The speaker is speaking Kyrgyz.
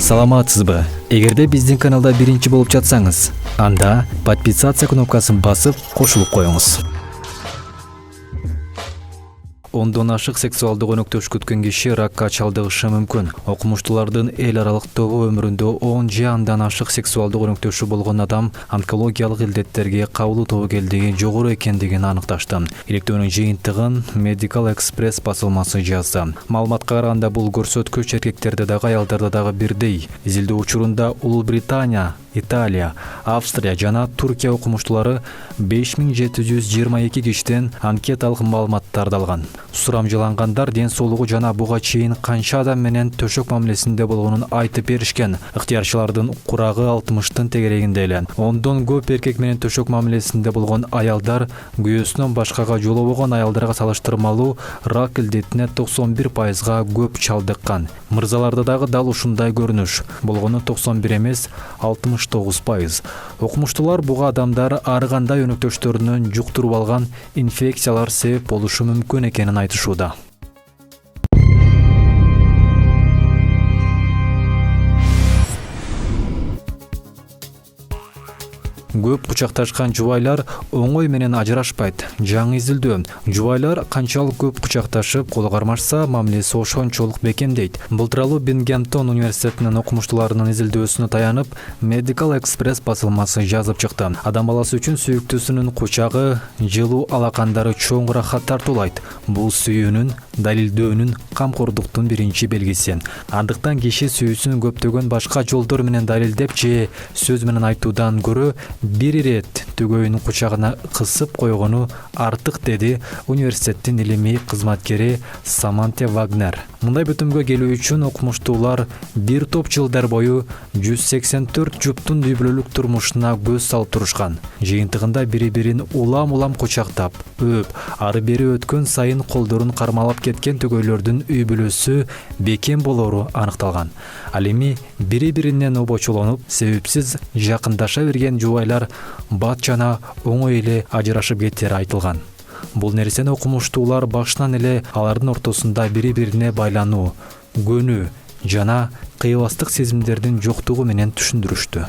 Саламатсызбы? Эгерде биздин каналда биринчи болуп жатсаңыз, анда подписация кнопкасын басып кошулуп коюңуз. Ондон ашык сексуалдык өнөктөш күткөн киши ракка чалдыгышы мүмкүн. Окумуштуулардын эл аралык тобу өмүрүндө 10 же андан ашык сексуалдык өнөктөшү болгон адам онкологиялык илдеттерге кабылуу тобокелдиги жогору экендигин аныкташты. Иликтөөнүн жыйынтыгын Medical Express басылмасы жазды. Маалыматка караганда бул көрсөткүч эркектерде дагы аялдарда дагы бирдей. Изилдөө учурунда Улуу Британия, Италия, Австрия жана Туркия окумуштуулары 5722 кишиден анкеталык маалыматтарды алган. Сурамжылангандар ден соолугу жана буга чейин канча адам менен төшөк мамилесинде болгонун айтып беришкен. Ыктыярчылардын курагы 60тын тегерегинде эле. Ондон көп эркек менен төшөк мамилесинде болгон аялдар күйөөсүнөн башкага жолобогон аялдарга салыштырмалуу рак илдетине 91%га көп чалдыккан. Мырзаларда дагы дал ушундай көрүнүш болгону 91 эмес 69%. Окумуштуулар буга адамдар ар кандай өнөктөштөрүнөн жуктуруп алган инфекциялар себеп болушу мүмкүн экенин айтышууда. Көп кучакташкан жубайлар оңой менен ажырашпайт. Жаңы изилдөө. Жубайлар канчалык көп кучакташып, кол кармашса, мамилеси ошончолук бекем дейт. Бул тууралуу Бингемтон университетинин окумуштууларынын изилдөөсүнө таянып, Medical Express басылмасы жазып чыкты. Адам баласы үчүн сүйүктүүсүнүн кучагы, жылуу алакандары чоң ырахат тартуулайт. Бул сүйүүнүн, далилдөөнүн, камкордуктун биринчи белгиси. Андыктан киши сүйүүсүн көптөгөн башка жолдор менен далилдеп же сөз менен айтуудан көрө бир ирет төгөйүнүн кучагына кысып койгону артык, деди университеттин илимий кызматкери Саманте Вагнер. Мындай бүтүмгө келүү үчүн окумуштуулар бир топ жылдар бою 184 жуптун үй-бүлөлүк турмушуна көз салып турушкан. Жыйынтыгында бири-бирин улам кучактап, өп, ары бери өткөн сайын колдорун кармалап кеткен төгөйлөрдүн үй-бүлөсү бекем болору аныкталган. Ал эми бири-биринен обочолонуп, себепсиз жакындаша берген жубайлар бат жана оңой эле ажырашып кетери айтылган. Бул нерсени окумуштуулар башынан эле алардын ортосунда бири-бирине байлануу, көнүү жана кыйбастык сезимдердин жоктугу менен түшүндүрүштү.